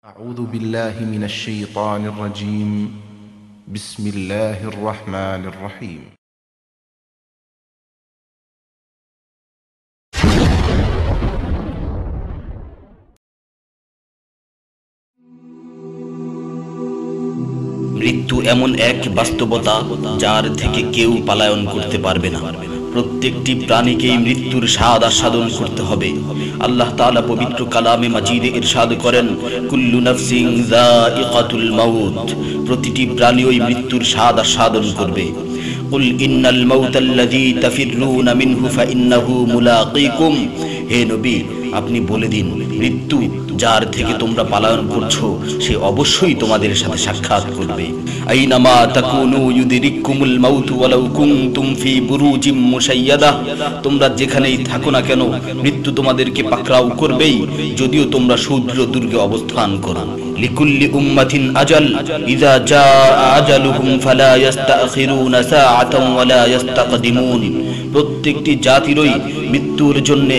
أعوذ بالله من الشيطان الرجيم بسم الله الرحمن الرحيم মৃত্যু এমন এক বাস্তবতা যার থেকে কেউ পলায়ন করতে পারবে না। প্রত্যেকটি প্রাণীকেই মৃত্যুর স্বাদ আস্বাদন করতে হবে। আল্লাহ তাআলা পবিত্র কালামে মাজিদে ইরশাদ করেন, কুল্লু নাফসিন যায়িকাতুল মাউত, প্রতিটি প্রাণী ওই মৃত্যুর স্বাদ আস্বাদন করবে। কুল ইন্নাল মাউতাল্লাযী তাফিররুনা মিনহু ফাইন্নাহু মুলাকীকুম, হে নবী আপনি বলে দিন, মৃত্যু যার থেকে তোমরা পলায়ন করছো সে অবশ্যই তোমাদের সাথে সাক্ষাৎ করবে। আইনামা তাকুনু ইউদরিকুমুল মাউত ওয়ালাউ কুনতুম ফি বুরুজিম মুশাইয়াদাহ, তোমরা যেখানেই থাকো না কেন মৃত্যু তোমাদেরকে পাকড়াও করবেই, যদিও তোমরা সুদৃঢ় দুর্গে অবস্থান করো। লিকুল্লি উম্মাতিন আজাল ইযা জাআ আজালুহুম ফালা ইস্তাখিরুনা সাআতান ওয়ালা ইস্তাকদিমুন, প্রত্যেকটি জাতিরই মৃত্যুর জন্য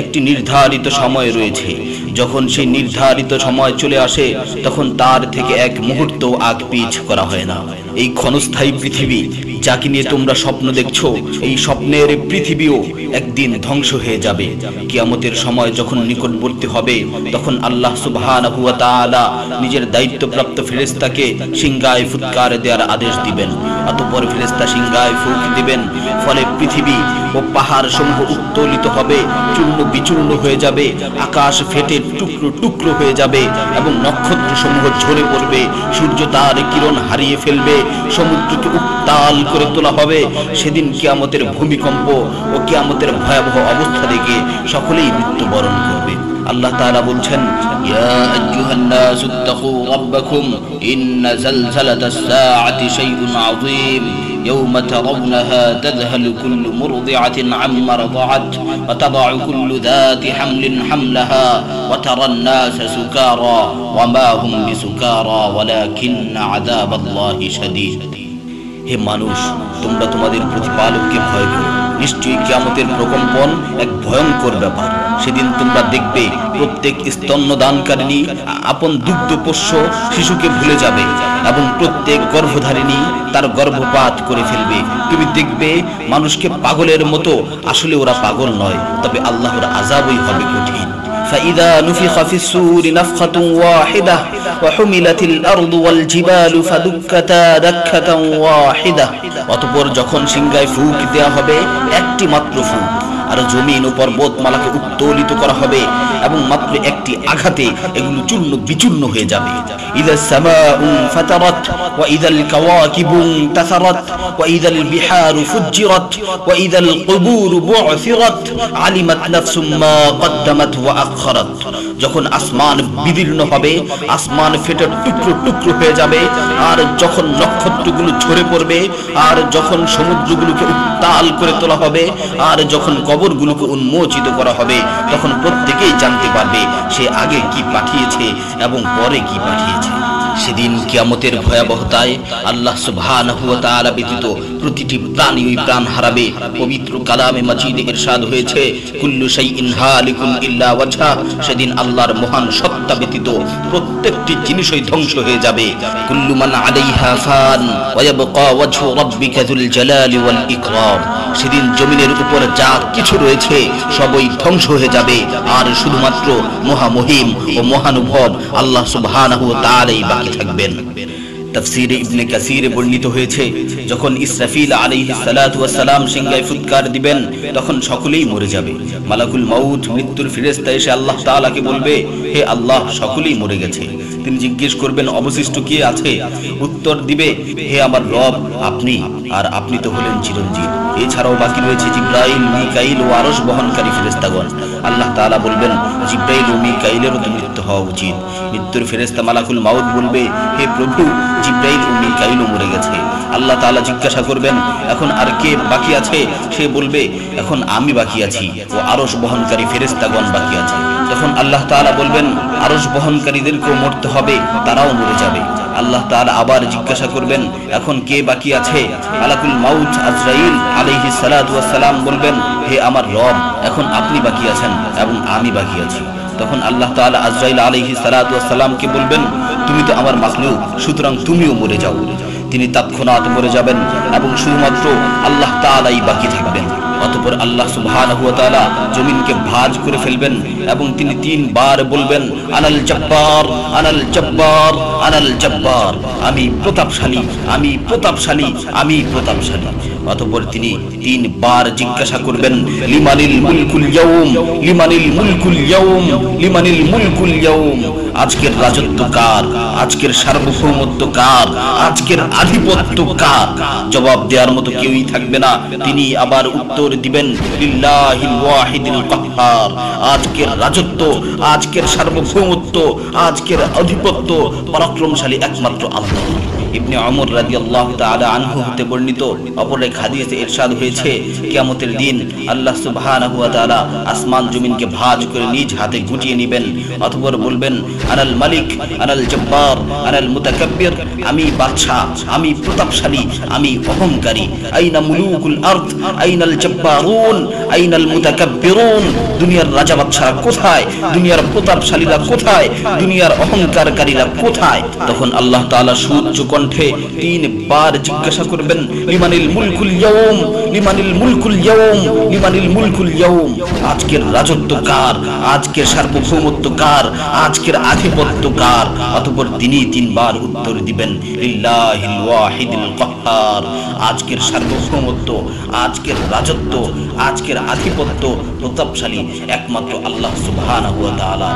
একটি নির্ধারিত সময় রয়েছে। যখন সেই নির্ধারিত সময় চলে আসে তখন তার থেকে এক মুহূর্ত আগ পিছ করা হয় না। এই ক্ষণস্থায়ী পৃথিবী যাকে নিয়ে তোমরা স্বপ্ন দেখছো, এই স্বপ্নের পৃথিবীও একদিন ধ্বংস হয়ে যাবে। কিয়ামতের সময় যখন নিকটবর্তী হবে তখন আল্লাহ সুবহানাহু ওয়া তাআলা নিজের দায়িত্বপ্রাপ্ত ফেরেশতাকে সিংহায় ফুৎকার দেওয়ার আদেশ দিবেন। অতঃপর ফেরেশতা সিংহায় ফুঁক দিবেন, ফলে পৃথিবী ও পাহাড় সমূহ উত্তোলিত হবে, চূর্ণ বিচূর্ণ হয়ে যাবে, আকাশ ফেটে টুকরো টুকরো হয়ে যাবে এবং নক্ষত্র সমূহ ঝরে পড়বে, সূর্য তার কিরণ হারিয়ে ফেলবে, সমুদ্রকে উত্তাল করে তোলা হবে। সেদিন কিয়ামতের ভূমিকম্প ও কিয়ামতের ভয়াবহ অবস্থা দেখে সকলেই মৃত্যুবরণ করবে। আল্লাহ তাআলা বলছেন, ইয়া আইয়ুহান নাসু ইত্তাকু রাব্বাকুম ইন্না যালযালাতাস সাআতি শাইউন আযীম ইয়াওমা তারাউনাহা তাযহালু কুল্লু মুরদিআতিন আম্মা রাদাআত ওয়া তাদাউ কুল্লু যাতি হামলিন হামলাহা ওয়া তারান নাসা সুকারা ওয়া মা হুম বিসুকারা ওয়ালাকিন্না আযাবাল্লাহি শাদীদ। হে মানুষ, তোমরা তোমাদের প্রতিপালককে ভয় করো, নিশ্চয়ই কিয়ামতের প্রকম্পন এক ভয়ঙ্কর ব্যাপার। সেদিন তোমরা দেখবে প্রত্যেক স্তন্যদানকারিণী আপন দুগ্ধপোষ্য শিশুকে ভুলে যাবে এবং প্রত্যেক গর্ভধারিণী তার গর্ভপাত করে ফেলবে। তুমি দেখবে মানুষকে পাগলের মতো, আসলে ওরা পাগল নয়, তবে আল্লাহর আযাবই হবে কঠিন। فإذا نفخ في الصور نفخة واحدة وحملت الأرض والجبال فدكتا دكة واحدة, অতঃপর যখন সিংহায় ফুঁক দেয়া হবে একটি মাত্র ফুঁক, আর জমিন ও পর্বতমালাকে উত্তোলিত করা হবে এবং মাত্র একটি আঘাতে এগুলো চূর্ণ বিচূর্ণ হয়ে যাবে। ইযাস সামাউ ফাতারাত ওয়া ইযাল কাওয়াকিবু তাসারাত ওয়া ইযাল বিহারু ফুজ্জিরাত ওয়া ইযাল কুবুর বু'সিরাত আলিমাত নাফসুম মা কদ্দামাত ওয়া আখখারাত, যখন আসমান বিদীর্ণ হবে, আসমান ফেটে টুকরো টুকরো হয়ে যাবে, আর যখন নক্ষত্রগুলো ঝরে পড়বে, আর যখন সমুদ্রগুলোকে উত্তাল করে তোলা হবে, আর যখন কবরগুলোকে উন্মোচিত করা হবে, তখন প্রত্যেকেই জানতে পারবে সে আগে কি পাঠিয়েছে এবং পরে কি পাঠিয়েছে। সেদিন কিয়ামতের ভয়াবহতায় আল্লাহ সুবহানাহু ওয়া তাআলা ব্যতীত প্রতিটি প্রাণী ওই প্রাণ হারাবে। পবিত্র কালামে মাজিদে ইরশাদ হয়েছে, কুল্লু শাইইন হালিকুন ইল্লা ওয়াজহা, সেদিন আল্লাহর মহান সত্তা ব্যতীত প্রত্যেকটি জিনিসই ধ্বংস হয়ে যাবে। কুল্লু মান আলাইহা ফান ওয়া ইয়াবকা ওয়াজহু রাব্বিকা যুল জালালি ওয়াল ইকরাম, সেদিন জমিনের উপর যা কিছু রয়েছে সবই ধ্বংস হয়ে যাবে, আর শুধুমাত্র মহামহিম ও মহানুভব আল্লাহ সুবহানাহু ওয়া তাআলাই বাকি থাকবেন। তাফসীরে ইবনে কাসীরে বর্ণিত হয়েছে, যখন ইসরাফিল আলাইহিস সালাতু ওয়াস সালাম সিংহায় ফুৎকার দিবেন তখন সকলেই মরে যাবে। মালাকুল মাউত মৃত্যুর ফেরেশতা এসে আল্লাহ তাআলাকে বলবে, হে আল্লাহ, সকলেই মরে গেছে। তিনি জিজ্ঞেস করবেন, অবশিষ্ট কে আছে? উত্তর দিবে, হে আমার রব, আপনি, আর আপনি তো হলেন চিরঞ্জীব। এছাড়াও বাকি রয়েছে জিবরাইল, মিকাইল ও আরশ বহনকারী ফেরেশতাগণ। আল্লাহ তাআলা বলবেন, জিবরাইল ও মিকাইলেরও তো মৃত্যু হওয়া উচিত। মৃত্যুর ফেরেশতা মালাকুল মাউত বলবে, হে প্রভু, জিবরাইল ও মিকাইলও মরে গেছে। আল্লাহ তাআলা জিজ্ঞাসা করবেন, এখন আর কে বাকি আছে? সে বলবে, এখন আমি বাকি আছি ও আরশ বহনকারী ফেরেশতাগণ বাকি আছে। তখন আল্লাহ তাআলা বলবেন, আরশ বহনকারীদেরকেও মরতে হবে, তারাও মরে যাবে। আল্লাহ তাআলা আবার জিজ্ঞাসা করবেন, এখন কে বাকি আছে? মালাকুল মাউত আজরাইল আলাইহিস সালাতু ওয়াস সালাম বলবেন, হে আমার রব, এখন আপনি বাকি আছেন এবং আমি বাকি আছি। তখন আল্লাহ তাআলা আজরাইল আলাইহিস সালাতু ওয়াস সালামকে বলবেন, তুমি তো আমার মাখলুক, সুতরাং তুমিও মরে যাও। তিনি তৎক্ষণাৎ মরে যাবেন এবং শুধুমাত্র আল্লাহ তাআলাই বাকি থাকবেন। অতঃপর আল্লাহ সুবহানাহু ওয়া তাআলা জমিনকে ভাঁজ করে ফেলবেন এবং তিনি 3 বার বলবেন, আনাল জব্বার, আনাল জব্বার, আনাল জব্বার, আমি প্রতাপশালী, আমি প্রতাপশালী, আমি প্রতাপশালী। অতঃপর তিনি 3 বার জিজ্ঞাসা করবেন, লিমানিল মুলকুল ইয়াউম, লিমানিল মুলকুল ইয়াউম, লিমানিল মুলকুল ইয়াউম, আজকের রাজত্ব কার, আজকের সার্বভৌমত্ব কার, আজকের আধিপত্য কার? জবাব দেওয়ার মতো কেউই থাকবে না। তিনি আবার উত্তর দিবেন, লিল্লাহিল ওয়াহিদিল কাহ্হার, আজকের রাজত্ব, আজকের সার্বভৌমত্ব, আজকের আধিপত্য পরাক্রমশালী একমাত্র আল্লাহ। ইবনে ওমর রাদিয়াল্লাহু তাআলা আনহু হতে বর্ণিত অপর এক হাদিসে ইরশাদ হয়েছে, কিয়ামতের দিন আল্লাহ সুবহানাহু ওয়া তাআলা আসমান জমিনকে ভাঁজ করে নিজ হাতে গুটিয়ে নেবেন। অতঃপর বলবেন, আনাল মালিক, আনাল জব্বার, আনাল মুতাকাব্বির, আমি বাদশা, আমি প্রতাপশালী, আমি অহংকারী। আইনা মুলুকুল আরদ, আইনাল জব্বারুন, আইনাল মুতাকাব্বিরুন, দুনিয়ার রাজা বাদশারা কোথায়, দুনিয়ার প্রতাপশালীরা কোথায়, দুনিয়ার অহংকারকারীরা কোথায়? তখন আল্লাহ তাআলা সুউচ্চ কণ্ঠে 3 বার জিজ্ঞাসা করবেন, লিমানিল মুলকুল ইয়াউম, লিমানিল মুলকুল ইয়াউম, লিমানিল মুলকুল ইয়াউম, আজকের রাজত্ব কার, আজকের সার্বভৌমত্ব কার, আজকের আধিপত্য কার? অতঃপর তিনি 3 বার উত্তর দিবেন, লিল্লাহিল ওয়াহিদিল কাহ্হার, আজকের সার্বভৌমত্ব, আজকের রাজত্ব, আজকের আধিপত্য প্রতাপশালী একমাত্র আল্লাহ সুবহানাহু ওয়া তাআলা।